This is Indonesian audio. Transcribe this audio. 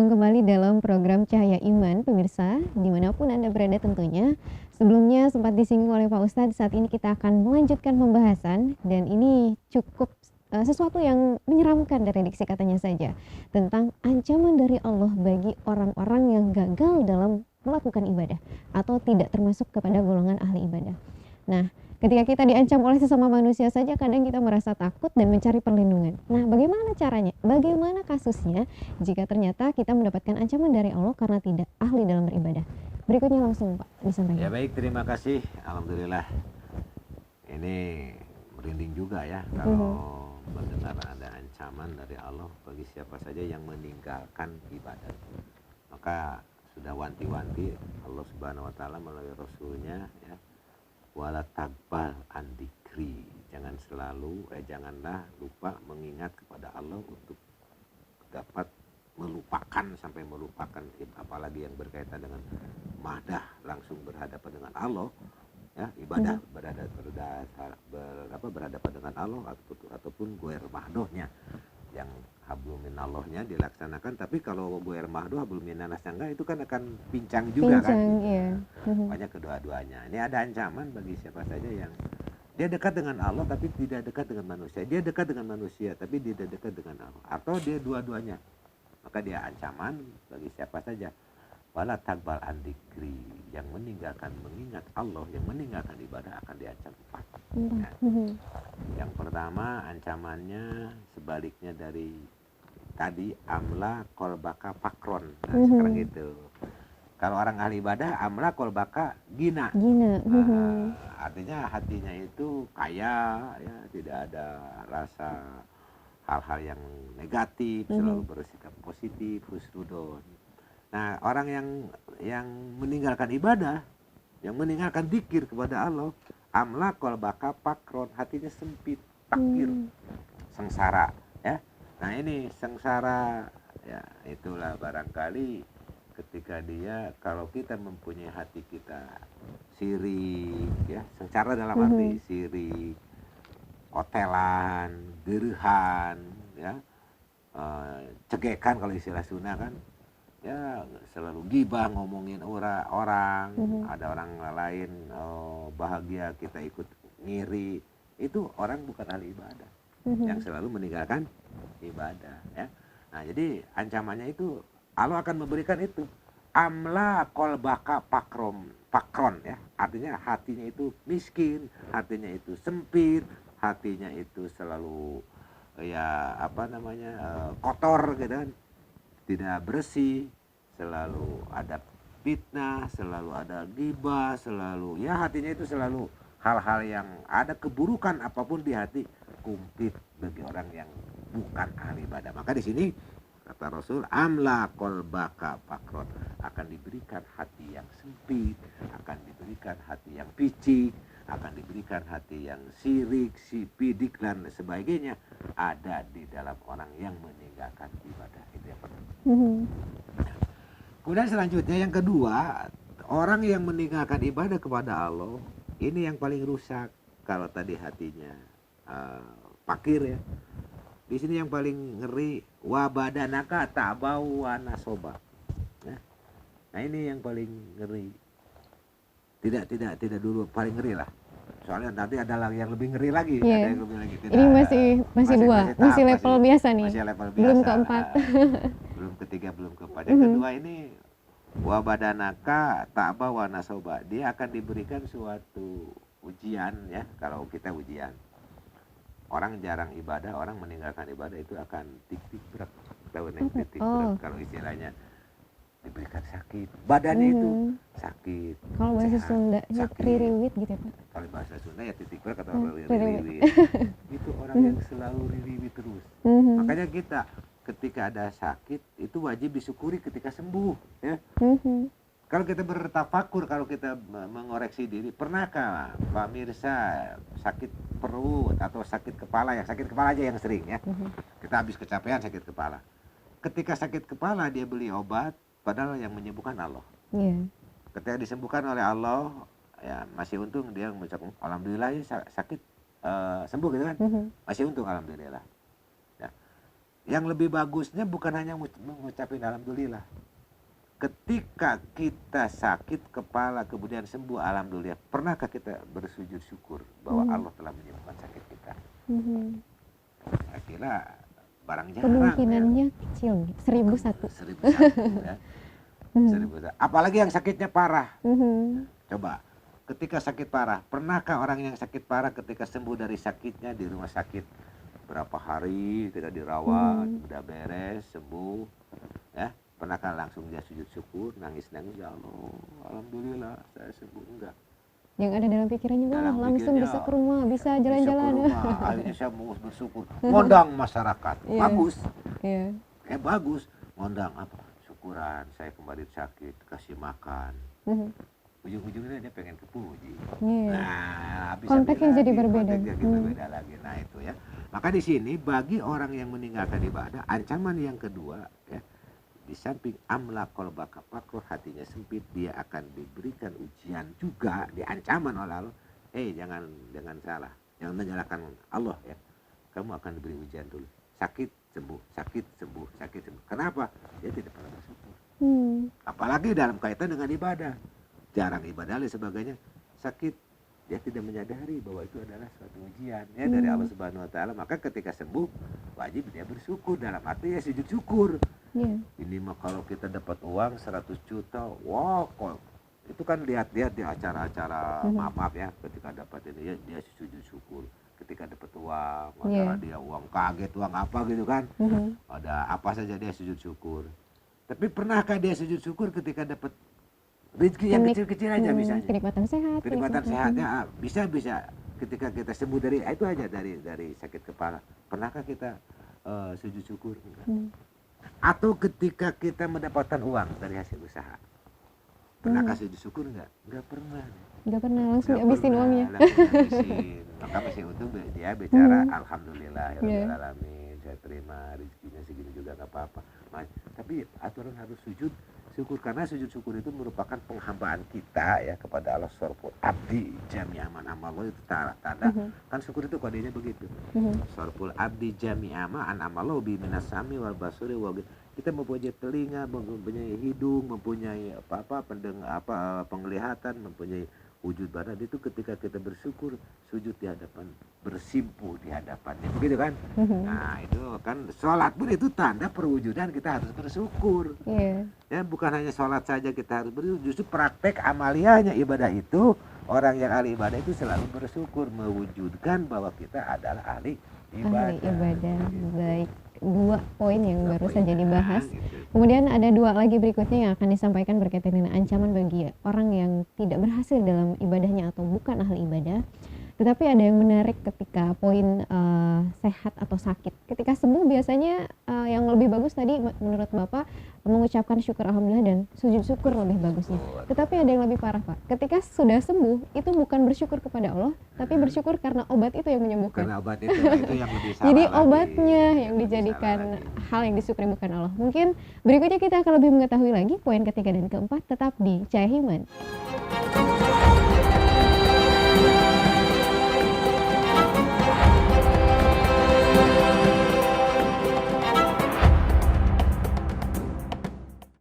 bergabung kembali dalam program Cahaya Iman, pemirsa, dimanapun Anda berada tentunya. Sebelumnya sempat disinggung oleh Pak Ustadz, saat ini kita akan melanjutkan pembahasan, dan ini cukup sesuatu yang menyeramkan dari diksi katanya saja, tentang ancaman dari Allah bagi orang-orang yang gagal dalam melakukan ibadah, atau tidak termasuk kepada golongan ahli ibadah. Nah, ketika kita diancam oleh sesama manusia saja, kadang kita merasa takut dan mencari perlindungan. Nah, bagaimana caranya? Bagaimana kasusnya jika ternyata kita mendapatkan ancaman dari Allah karena tidak ahli dalam beribadah? Berikutnya langsung Pak disampaikan. Ya baik, terima kasih. Alhamdulillah. Ini merinding juga ya kalau mendengar ada ancaman dari Allah bagi siapa saja yang meninggalkan ibadah. Maka sudah wanti-wanti Allah Subhanahu wa taala melalui rasulnya ya. Wala tagbal andikri, janganlah lupa mengingat kepada Allah untuk dapat sampai melupakan, apalagi yang berkaitan dengan madah langsung berhadapan dengan Allah ya, ibadah berhadapan dengan Allah ataupun guer mahdohnya yang hablum minallahnya dilaksanakan. Tapi kalau guer mahdoh hablum minannasnya enggak, itu kan akan pincang juga kan. Iya. Banyak kedua-duanya. Ini ada ancaman bagi siapa saja yang dia dekat dengan Allah tapi tidak dekat dengan manusia. Dia dekat dengan manusia tapi tidak dekat dengan Allah. Atau dia dua-duanya. Maka dia ancaman bagi siapa saja. Wala tagbal andikri, yang meninggalkan mengingat Allah, yang meninggalkan ibadah akan diancam 4. Ya. Yang pertama ancamannya sebaliknya dari tadi, amla kolbaka pakron. Nah, sekarang gitu. Kalau orang ahli ibadah, amla kolbaka gina. Artinya hatinya itu kaya, ya, tidak ada rasa hal-hal yang negatif, selalu bersikap positif, husnudon. Nah, orang yang meninggalkan ibadah, yang meninggalkan dzikir kepada Allah, amla kolbaka pakron, hatinya sempit, takir, sengsara, ya. Nah, ini sengsara, ya, itulah barangkali ketika dia, kalau kita mempunyai hati kita sirik, ya, sengsara dalam arti sirik, otelan, geruhan, ya, cegekan kalau istilah Sunda kan, ya, selalu gibah ngomongin orang, ada orang lain bahagia kita ikut ngiri, itu orang bukan ahli ibadah, yang selalu meninggalkan ibadah, ya. Nah, jadi ancamannya itu Allah akan memberikan itu, amla kolbaka pakron, ya, artinya hatinya itu miskin, hatinya itu sempit, hatinya itu selalu ya kotor gitu kan, tidak bersih, selalu ada fitnah, selalu ada ghibah, selalu ya hatinya itu selalu hal-hal yang ada keburukan apapun di hati, kumplit bagi orang yang bukan ahli ibadah. Maka di sini kata Rasul, amla kolbaka pakron, akan diberikan hati yang sempit, akan diberikan hati yang picik, akan diberikan hati yang sirik, sipidik dan sebagainya, ada di dalam orang yang meninggalkan ibadah. Itu yang pertama. Kemudian selanjutnya yang kedua, orang yang meninggalkan ibadah kepada Allah, ini yang paling rusak. Kalau tadi hatinya pakir, ya, di sini yang paling ngeri, wabadanaka ta'bau wa nasoba. Nah, ini yang paling ngeri. Tidak dulu paling ngeri lah. Soalnya nanti ada yang lebih ngeri lagi. Yeah. Ada yang lebih lagi. Tidak, ini masih dua, masih level biasa nih. Masih level biasa. Belum keempat. Belum ketiga, belum keempat. Yang kedua ini wabadanaka ta'ba wa nasoba. Dia akan diberikan suatu ujian, ya. Kalau kita ujian, orang jarang ibadah, orang meninggalkan ibadah itu akan tik-tik berat. Tahu nih tik-tik berat kalau istilahnya, diberikan sakit, badannya itu sakit. Kalau bahasa Sunda ririwit gitu ya Pak. Kalau bahasa Sunda ya titik berat atau ririwit. Itu orang yang selalu ririwit terus. Makanya kita ketika ada sakit itu wajib disyukuri ketika sembuh, ya. Kalau kita bertafakur, kalau kita mengoreksi diri, pernahkah Pak Mirsa sakit perut atau sakit kepala, ya sakit kepala aja yang sering, ya. Kita habis kecapean sakit kepala. Ketika sakit kepala dia beli obat, padahal yang menyembuhkan Allah. Yeah. Ketika disembuhkan oleh Allah, ya masih untung dia mengucapkan alhamdulillah, ya sakit sembuh gitu kan. Masih untung alhamdulillah. Ya. Yang lebih bagusnya bukan hanya mengucapin alhamdulillah. Ketika kita sakit kepala kemudian sembuh, alhamdulillah. Pernahkah kita bersujud syukur bahwa Allah telah menyembuhkan sakit kita? Saya kira barang jarang ya. Kemungkinannya kecil, 1001. 1001 ya. 1001. Apalagi yang sakitnya parah. Coba, ketika sakit parah, pernahkah orang yang sakit parah ketika sembuh dari sakitnya di rumah sakit berapa hari tidak dirawat, udah beres, sembuh, ya? Pernahkah langsung dia sujud syukur, nangis-nangis, ya Allah, alhamdulillah saya sembuh? Enggak. Yang ada dalam pikirannya malah Dalam langsung pikirnya, bisa ke rumah, bisa Bisa jalan-jalan. ke rumah, akhirnya saya mau bersyukur, ngundang masyarakat, Iya. bagus, Iya. bagus, ngundang apa? Syukuran, saya kemarin sakit, kasih makan. Ujung-ujungnya dia pengen kepuji. Iya. Nah, Konteksnya jadi berbeda. Konteksnya gitu berbeda lagi. Nah itu ya. Maka di sini bagi orang yang meninggalkan ibadah, ancaman yang kedua ya, di samping amlaqal baka pakroh, hatinya sempit, dia akan diberikan ujian juga, diancaman oleh Allah. Jangan salah, jangan menyalahkan Allah ya. Kamu akan diberi ujian dulu. Sakit sembuh, sakit sembuh, sakit sembuh. Kenapa? Dia tidak pernah bersyukur. Apalagi dalam kaitan dengan ibadah. Jarang ibadah dan sebagainya, sakit, dia tidak menyadari bahwa itu adalah suatu ujian ya dari Allah Subhanahu wa taala. Maka ketika sembuh wajib dia bersyukur, dalam arti ya sujud syukur. Ini mah kalau kita dapat uang 100 juta, wah kok itu kan lihat-lihat di acara-acara maaf ya, ketika dapat ini ya dia sujud syukur. Ketika dapat uang, antara dia uang kaget, uang apa gitu kan, ada apa saja dia sujud syukur. Tapi pernahkah dia sujud syukur ketika dapat rezeki yang kecil-kecil aja misalnya? Kenikmatan sehat. Kenikmatan sehatnya bisa ketika kita sembuh dari itu aja, dari sakit kepala. Pernahkah kita sujud syukur? Enggak. Atau ketika kita mendapatkan uang dari hasil usaha, pernahkah sujud syukur? Enggak pernah. Enggak pernah, langsung habisin uangnya. Langsung habisin. Maka masih untung dia bicara alhamdulillah ya rabbil alamin, saya terima rezekinya segini juga enggak apa-apa. Tapi aturan harus sujud syukur, karena sujud syukur itu merupakan penghambaan kita ya kepada Allah. Sorful abdi jami'aman amallah, itu tanda kan syukur itu kodenya begitu. Sorful abdi jami'aman amallah bi minasami wal basuri wal, kita mempunyai telinga, mempunyai hidung, mempunyai penglihatan, mempunyai wujud badan. Itu ketika kita bersyukur, sujud di hadapan, bersimpuh di hadapannya, begitu kan? Nah itu kan sholat pun itu tanda perwujudan kita harus bersyukur. Ya bukan hanya sholat saja kita harus bersyukur, justru praktek amaliyahnya ibadah itu, orang yang ahli ibadah itu selalu bersyukur, mewujudkan bahwa kita adalah ahli ibadah. Baik, 2 poin yang baru saja dibahas. Kemudian ada 2 lagi berikutnya yang akan disampaikan berkaitan dengan ancaman bagi orang yang tidak berhasil dalam ibadahnya atau bukan ahli ibadah. Tetapi ada yang menarik ketika poin sehat atau sakit. Ketika sembuh biasanya yang lebih bagus tadi menurut Bapak mengucapkan syukur alhamdulillah dan sujud syukur lebih bagusnya. Tetapi ada yang lebih parah Pak. Ketika sudah sembuh itu bukan bersyukur kepada Allah, tapi bersyukur karena obat itu yang menyembuhkan. Karena obat itu yang lebih salah. Jadi lagi. obatnya yang dijadikan hal yang disyukuri bukan Allah. Mungkin berikutnya kita akan lebih mengetahui lagi poin ketiga dan keempat, tetap di Cahaya Iman.